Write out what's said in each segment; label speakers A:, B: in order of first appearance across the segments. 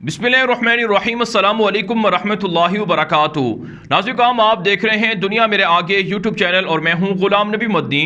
A: बिस्मिल्लाहिर्रहमानिर्रहीम अस्सलामु अलैकुम वरहमतुल्लाहि वबरकातुहू। नाज़रीन, आप देख रहे हैं दुनिया मेरे आगे यूट्यूब चैनल और मैं हूं गुलाम नबी मदनी।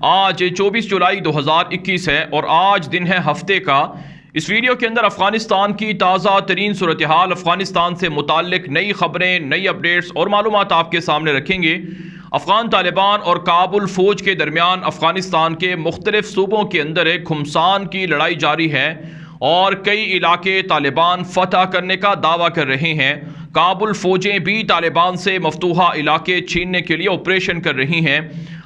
A: आज 24 जुलाई 2021 है और आज दिन है हफ्ते का। इस वीडियो के अंदर अफ़गानिस्तान की ताज़ा तरीन सूरत हाल, अफ़गानिस्तान से मुताल्लिक नई खबरें, नई अपडेट्स और मालूमात आपके सामने रखेंगे। अफ़गान तालिबान और काबुल फ़ौज के दरमियान अफ़गानिस्तान के मुख्तलिफ सूबों के अंदर एक घुमसान की लड़ाई जारी है और कई इलाके तालिबान फतह करने का दावा कर रहे हैं। काबुल फ़ौजें भी तालिबान से मफतूहा इलाके छीनने के लिए ऑपरेशन कर रही हैं।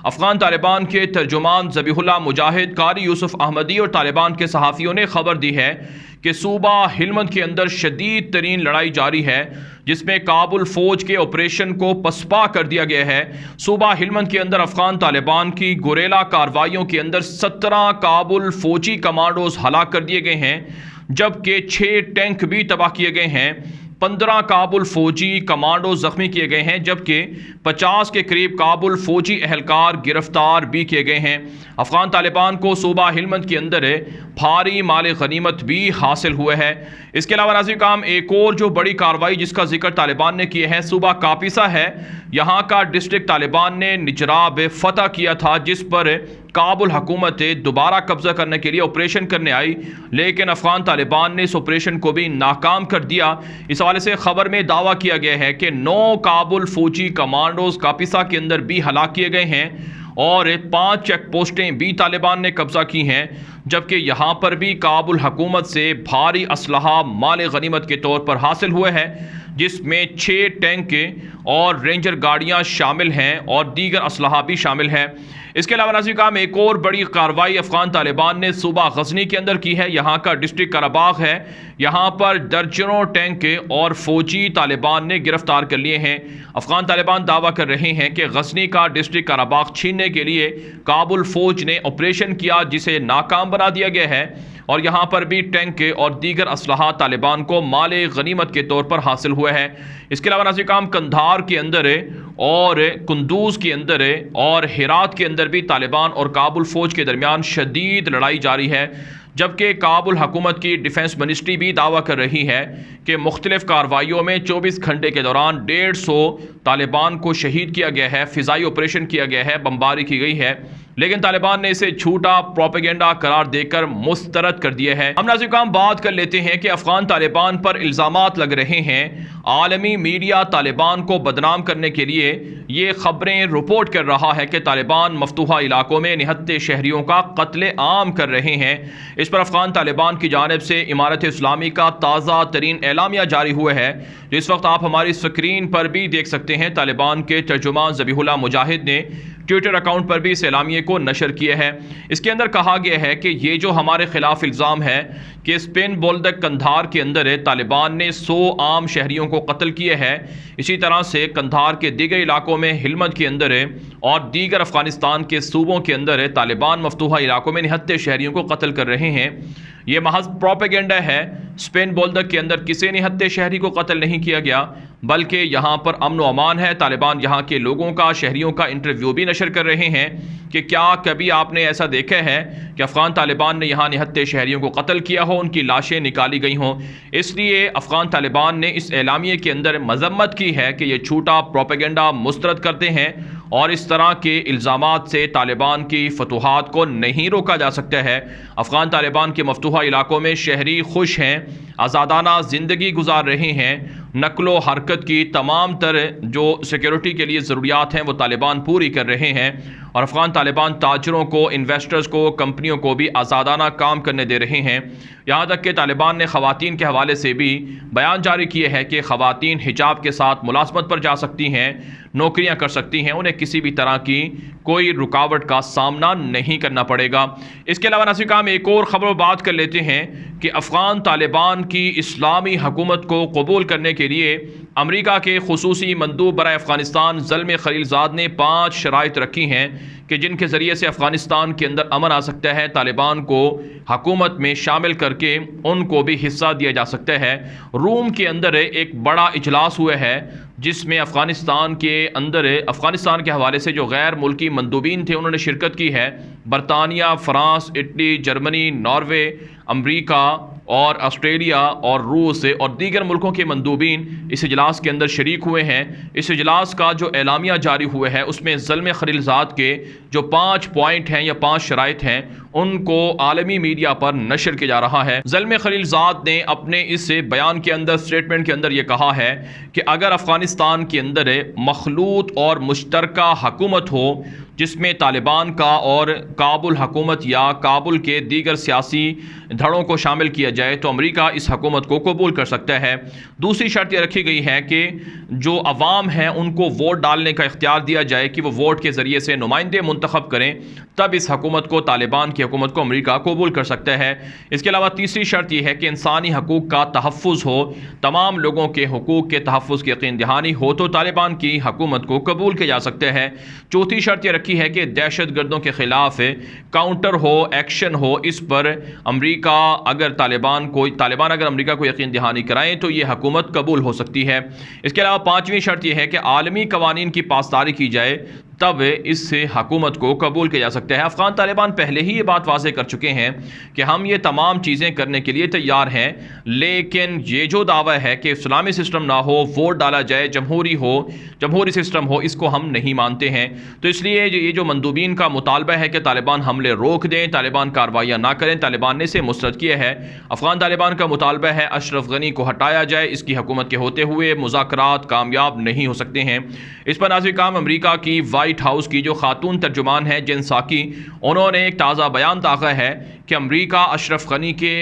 A: अफ़गान तालिबान के तर्जुमान ज़बीहुल्लाह मुजाहिद, कारी यूसुफ अहमदी और तालिबान के सहाफ़ियों ने खबर दी है कि सूबा हिलमंद के अंदर शदीद तरीन लड़ाई जारी है, जिसमें काबुल फ़ौज के ऑपरेशन को पसपा कर दिया गया है। सूबा हिलमंद के अंदर अफ़गान तालिबान की गुरेला कार्रवाइयों के अंदर 17 काबुल फ़ौजी कमांडोज हलाक कर दिए गए हैं, जबकि 6 टैंक भी तबाह किए गए हैं। 15 काबुल फ़ौजी कमांडो ज़ख्मी किए गए हैं, जबकि 50 के करीब काबुल फ़ौजी एहलकार गिरफ्तार भी किए गए हैं। अफ़गान तालिबान को सूबा हिलमंद के अंदर भारी माल गनीमत भी हासिल हुआ है। इसके अलावा नाज़रीन काम एक और जो बड़ी कार्रवाई जिसका जिक्र तालिबान ने किया है, सूबा कापिसा है। यहाँ का डिस्ट्रिक्ट तालिबान ने निजराब फतह किया था, जिस पर काबुल हुकूमत दोबारा कब्जा करने के लिए ऑपरेशन करने आई, लेकिन अफ़गान तालिबान ने इस ऑपरेशन को भी नाकाम कर दिया। इस हवाले से खबर में दावा किया गया है कि 9 काबुल फ़ौजी कमांडोज कापिसा के अंदर भी हलाक किए गए हैं और 5 चेक पोस्टें भी तालिबान ने कब्जा की हैं, जबकि यहाँ पर भी काबुल हुकूमत से भारी असलहा माल गनीमत के तौर पर हासिल हुआ है, जिसमें 6 टैंक और रेंजर गाड़ियाँ शामिल हैं और दीगर असलहा भी शामिल है। इसके अलावा नाज़रीन काम एक और बड़ी कार्रवाई अफ़गान तालिबान ने सूबा गज़नी के अंदर की है। यहाँ का डिस्ट्रिक्ट कराबाग है, यहाँ पर दर्जनों टैंक और फ़ौजी तालिबान ने गिरफ्तार कर लिए हैं। अफ़गान तालिबान दावा कर रहे हैं कि गज़नी का डिस्ट्रिक्ट कराबाग छीनने के लिए काबुल फ़ौज ने ऑपरेशन किया, जिसे नाकाम बना दिया गया है और यहाँ पर भी टैंक और दीगर असलहा तालिबान को माले गनीमत के तौर पर हासिल हुआ है। इसके अलावा नाज़रीन काम कंधार के अंदर और कुंदूज के अंदर और हेरात के अंदर भी तालिबान और काबुल फ़ौज के दरमियान शदीद लड़ाई जारी है, जबकि काबुल हुकूमत की डिफेंस मिनिस्ट्री भी दावा कर रही है कि मुख्तलिफ कार्रवाइयों में 24 घंटे के दौरान 150 तालिबान को शहीद किया गया है, फ़िज़ाई ऑपरेशन किया गया है, बमबारी की गई है, लेकिन तालिबान ने इसे झूठा प्रोपेगेंडा करार देकर मुस्तरद कर दिया है। हम नाज़रीन काम बात कर लेते हैं कि अफ़गान तालिबान पर इल्ज़ामात लग रहे हैं। आलमी मीडिया तालिबान को बदनाम करने के लिए ये खबरें रिपोर्ट कर रहा है कि तालिबान मफतूहा इलाकों में निहत्ते शहरियों का कत्ले आम कर रहे हैं। इस पर अफ़गान तालिबान की जानिब से इमारत इस्लामी का ताज़ा तरीन एलामिया जारी हुआ है, जो इस वक्त आप हमारी स्क्रीन पर भी देख सकते हैं। तालिबान के तर्जुमान ज़बीहुल्लाह मुजाहिद ने ट्विटर अकाउंट पर भी इस एलामिये को नशर किया है। इसके अंदर कहा गया है कि ये जो हमारे खिलाफ इल्ज़ाम है कि स्पेन बोल्दक कंधार के अंदर तालिबान ने 100 आम शहरियों को कत्ल किया है, इसी तरह से कंधार के दीगर इलाकों में हिलमंद के अंदर और दीगर अफ़गानिस्तान के सूबों के अंदर तालिबान मफतूहा इलाकों में निहत्ते शहरियों को कत्ल कर रहे हैं। ये महज प्रोपेगेंडा है। स्पेन बोल्दक के अंदर किसी निहत्ते शहरी को कत्ल नहीं किया गया, बल्कि यहाँ पर अमन व अमान है। तालिबान यहाँ के लोगों का, शहरियों का इंटरव्यू भी नशर कर रहे हैं कि क्या कभी आपने ऐसा देखा है कि अफ़गान तालिबान ने यहाँ निहत्ते शहरियों को कत्ल किया हो, उनकी लाशें निकाली गई हों। इसलिए अफ़गान तालिबान ने इस एलामिये के अंदर मजम्मत की है कि ये झूठा प्रोपेगेंडा मुस्तरद करते हैं और इस तरह के इल्ज़ामात से तालिबान की फतूहात को नहीं रोका जा सकता है। अफ़गान तालिबान के मफतूहा इलाकों में शहरी खुश हैं, आज़ादाना ज़िंदगी गुजार रहे हैं, नकलो हरकत की तमाम तर जो सिक्योरिटी के लिए ज़रूरियात हैं वो तालिबान पूरी कर रहे हैं और अफ़गान तालिबान ताजरों को, इन्वेस्टर्स को, कंपनियों को भी आज़ादाना काम करने दे रहे हैं। यहाँ तक कि तालिबान ने ख़वातीन के हवाले से भी बयान जारी किए हैं कि ख़वातीन हिजाब के साथ मुलाज़मत पर जा सकती हैं, नौकरियाँ कर सकती हैं, उन्हें किसी भी तरह की कोई रुकावट का सामना नहीं करना पड़ेगा। इसके अलावा नाज़रीन काम एक और ख़बर बात कर लेते हैं कि अफ़गान तालिबान की इस्लामी हुकूमत को कबूल करने के लिए अमेरिका के खुसूसी मंदूब बराए अफ़गानिस्तान ज़ल्म खलीलज़ाद ने 5 शराइत रखी हैं कि जिनके ज़रिए से अफ़गानिस्तान के अंदर अमन आ सकता है, तालिबान को हुकूमत में शामिल करके उनको भी हिस्सा दिया जा सकता है। रूम के अंदर एक बड़ा इजलास हुआ है, जिसमें अफ़गानिस्तान के हवाले से जो गैर मुल्की मंदूबीन थे उन्होंने शिरकत की है। बरतानिया, फ़्रांस, इटली, जर्मनी, नॉर्वे, अमरीका और ऑस्ट्रेलिया और रूस और दीगर मुल्कों के मंदूबीन इस इजलास के अंदर शरीक हुए हैं। इस इजलास का जो एलामिया जारी हुआ है उसमें ज़ल्म खलीलज़ाद के जो 5 पॉइंट हैं या 5 शराइत हैं उनको आलमी मीडिया पर नशर किया जा रहा है। ज़ल्म खलीलज़ाद ने अपने इस बयान के अंदर, स्टेटमेंट के अंदर ये कहा है कि अगर अफ़गानिस्तान के अंदर मखलूत और मुश्तरका हुकूमत हो जिसमें तालिबान का और काबुल हुकूमत या काबुल के दीगर सियासी धड़ों को शामिल किया जाए तो अमेरिका इस हुकूमत को कबूल कर सकता है। दूसरी शर्त यह रखी गई है कि जो अवाम हैं उनको वोट डालने का इख्तियार दिया जाए कि वो वोट के ज़रिए से नुमाइंदे मुंतखब करें, तब इस हुकूमत को, तालिबान की हुकूमत को अमेरिका कबूल कर सकता है। इसके अलावा तीसरी शर्त यह है कि इंसानी हकूक़ का तहफ़्फ़ुज़ हो, तमाम लोगों के हकूक़ के तहफ़्फ़ुज़ की यकीन दहानी हो तो तालिबान की हुकूमत को कबूल किया जा सकता है। चौथी शर्त यह रखी है कि दहशत गर्दों के ख़िलाफ़ काउंटर हो, एक्शन हो। इस पर अमेरिका अगर तालिबान अगर अमेरिका को यकीन दहानी कराएं तो ये हुकूमत कबूल हो सकती है। इसके अलावा पाँचवीं शर्त यह है कि आलमी कवानीन की पासदारी की जाए, तब इससे हुकूमत को कबूल किया जा सकता है। अफ़गान तालिबान पहले ही ये बात वाज़ेह कर चुके हैं कि हम ये तमाम चीज़ें करने के लिए तैयार हैं, लेकिन ये जो दावा है कि इस्लामी सिस्टम ना हो, वोट डाला जाए, जमहूरी सिस्टम हो, इसको हम नहीं मानते हैं। तो इसलिए ये जो मंदूबीन का मुतालबा है कि तालिबान हमले रोक दें, तालिबान कार्रवाइयाँ ना करें, तालिबान ने इसे मुस्तरद किया है। अफ़गान तालिबान का मुतालबा है अशरफ गनी को हटाया जाए, इसकी हुकूमत के होते हुए मुज़ाकरात कामयाब नहीं हो सकते हैं। इस पर नाज़िर काम अमेरिका की व्हाइट हाउस की जो खातून तर्जुमान है जेन साकी, उन्होंने एक ताज़ा बयान दाखिल है कि अमेरिका अशरफ गनी के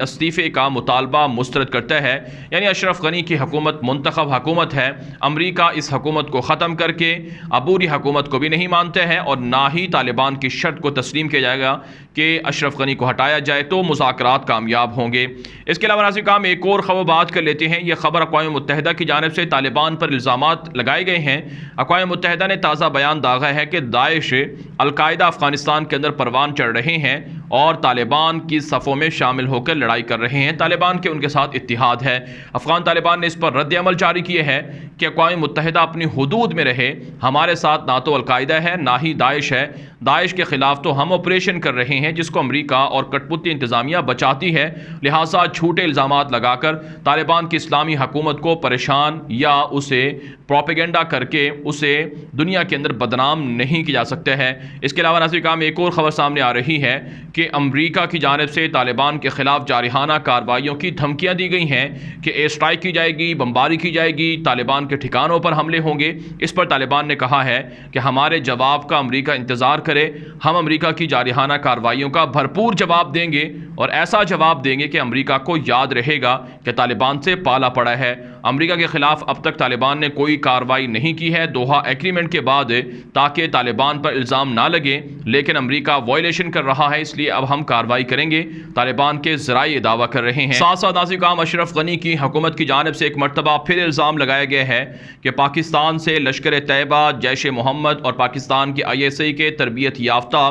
A: इस्तीफ़े का मुतालबा मुस्तरद करता है। यानी अशरफ गनी की हुकूमत मुंतखब हुकूमत है, अमेरिका इस हुकूमत को ख़त्म करके अबूरी हुकूमत को भी नहीं मानते हैं और ना ही तालिबान की शर्त को तस्लीम किया जाएगा कि अशरफ गनी को हटाया जाए तो मुज़ाकरात कामयाब होंगे। इसके अलावा नाज़िर काम एक और ख़बर बात कर लेते हैं। यह ख़बर अक़वाम मुत्तहिदा की जानिब से तालिबान पर इल्ज़ामात लगाए गए हैं। अक़वाम मुत्तहिदा ने ताज़ा बयान दागा है कि दाइश अलकायदा अफ़गानिस्तान के अंदर परवान चढ़ रहे हैं और तालिबान की सफ़ों में शामिल होकर लड़ाई कर रहे हैं। तालिबान के उनके साथ इत्तिहाद है। अफ़गान तालिबान ने इस पर रद्द अमल जारी किए है कि अक़वाम मुत्तहिदा अपनी हुदूद में रहे, हमारे साथ ना तो अलकायदा है ना ही दाइश है। दाइश के ख़िलाफ़ तो हम ऑपरेशन कर रहे हैं जिसको अमेरिका और कठपुतली इंतज़ामिया बचाती है, लिहाजा झूठे इल्ज़ामात लगाकर तालिबान की इस्लामी हुकूमत को परेशान या उसे प्रोपेगेंडा करके उसे दुनिया के अंदर बदनाम नहीं किया जा सकता है। इसके अलावा नाज़िर काम एक और ख़बर सामने आ रही है कि अमेरिका की जानिब से तालिबान के ख़िलाफ़ जारिहाना कार्रवाइयों की धमकियाँ दी गई हैं कि एयर स्ट्राइक की जाएगी, बमबारी की जाएगी, तालिबान के ठिकानों पर हमले होंगे। इस पर तालिबान ने कहा है कि हमारे जवाब का अमेरिका इंतज़ार करे, हम अमेरिका की जारिहाना कार्रवाइयों का भरपूर जवाब देंगे और ऐसा जवाब देंगे कि अमेरिका को याद रहेगा कि तालिबान से पाला पड़ा है। अमेरिका के ख़िलाफ़ अब तक तालिबान ने कोई कार्रवाई नहीं की है दोहा एग्रीमेंट के बाद, ताकि तालिबान पर इल्ज़ाम ना लगे, लेकिन अमेरिका वायलेशन कर रहा है, इसलिए अब हम कार्रवाई करेंगे, तालिबान के ज़राए दावा कर रहे हैं। साथ साथ नाज़िर काम अशरफ गनी की हुकूमत की जानिब से एक मरतबा फिर इल्ज़ाम लगाया गया है कि पाकिस्तान से लश्कर तैयबा, जैश मोहम्मद और पाकिस्तान की ISI के तरबियत याफ्ता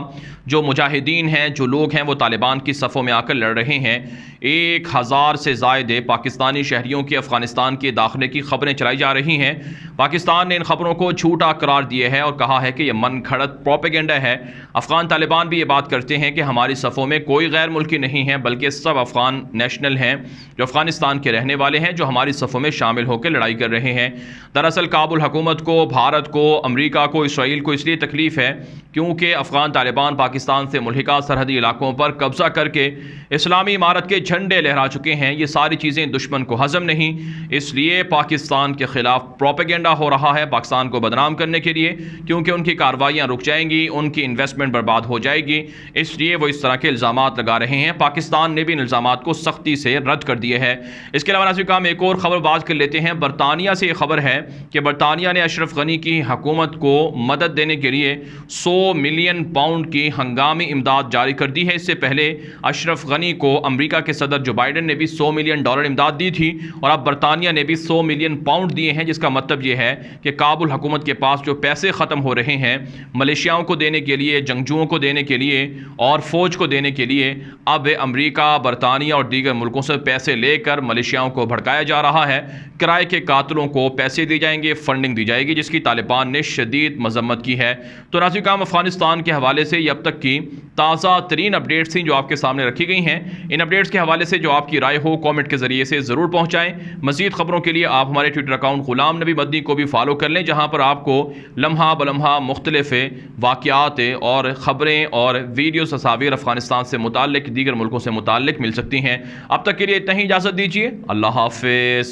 A: जो मुजाहिदीन हैं, जो लोग हैं, वो तालिबान की सफ़ों में आकर लड़ रहे हैं। 1000 से ज़ायद पाकिस्तानी शहरियों के अफ़गानिस्तान के दाखिले की खबरें चलाई जा रही हैं। पाकिस्तान ने इन खबरों को झूठा करार दिया है और कहा है कि यह मन घड़त प्रोपेगेंडा है। अफ़गान तालिबान भी ये बात करते हैं कि हमारी सफ़ों में कोई गैर मुल्की नहीं है, बल्कि सब अफ़गान नेशनल हैं जो अफ़गानिस्तान के रहने वाले हैं, जो हमारी सफ़ों में शामिल होकर लड़ाई कर रहे हैं। दरअसल काबुल हुकूमत को, भारत को, अमेरिका को, इसराइल को इसलिए तकलीफ़ है क्योंकि अफ़गान तालिबान पाकिस्तान से मुल्हिका सरहदी इलाकों पर कब्ज़ा करके इस्लामी इमारत के झंडे लहरा चुके हैं। ये सारी चीज़ें दुश्मन को हज़म नहीं, इसलिए पाकिस्तान के ख़िलाफ़ प्रोपेगेंडा हो रहा है पाकिस्तान को बदनाम करने के लिए, क्योंकि उनकी कार्रवाइयाँ रुक जाएंगी, उनकी इन्वेस्टमेंट बर्बाद हो जाएगी, इसलिए वो इस तरह के इल्ज़ामात लगा रहे हैं। पाकिस्तान ने भी इन इल्ज़ामात को सख्ती से रद्द कर दिए है। इसके अलावा नाज़िर काम एक और ख़बर बात कर लेते हैं। बरतानिया से ये खबर है कि बरतानिया ने अशरफ गनी की हुकूमत को मदद देने के लिए 100 मिलियन पाउंड की हंगामी इमदाद जारी कर दी है। इससे पहले अशरफ गनी को अमेरिका के सदर जो बाइडन ने भी $100 मिलियन इमदाद दी थी और अब बरतानिया ने भी 100 मिलियन पाउंड दिए हैं, जिसका मतलब ये है कि काबुल हुकूमत के पास जो पैसे ख़त्म हो रहे हैं मलेशियाओं को देने के लिए, जंगजुओं को देने के लिए और फ़ौज को देने के लिए, अब अमेरिका, बरतानिया और दीगर मुल्कों से पैसे लेकर मलेशियाओं को भड़काया जा रहा है। किराए के कातलों को पैसे दिए जाएंगे, फंडिंग दी जाएगी, जिसकी तालिबान ने शदीद मजम्मत की है। तो नाज़िर काम अफ़गानिस्तान के हवाले से ये अब तक की ताज़ा तरीन अपडेट्स थी जो आपके सामने रखी गई हैं। इन अपडेट्स के हवाले हवाले से जो आपकी राय हो कॉमेंट के ज़रिए से ज़रूर पहुँचाएँ। मज़ीद ख़बरों के लिए आप हमारे ट्विटर अकाउंट ग़ुलाम नबी मदनी को भी फॉलो कर लें, जहाँ पर आपको लम्हा बलम्हा मुख्तलिफ़ वाक़यात और ख़बरें और वीडियो तस्वीर अफ़गानिस्तान से मुताल्लिक़, दीगर मुल्कों से मुताल्लिक़ मिल सकती हैं। अब तक के लिए इतना ही, इजाज़त दीजिए। अल्लाह हाफ़िज़।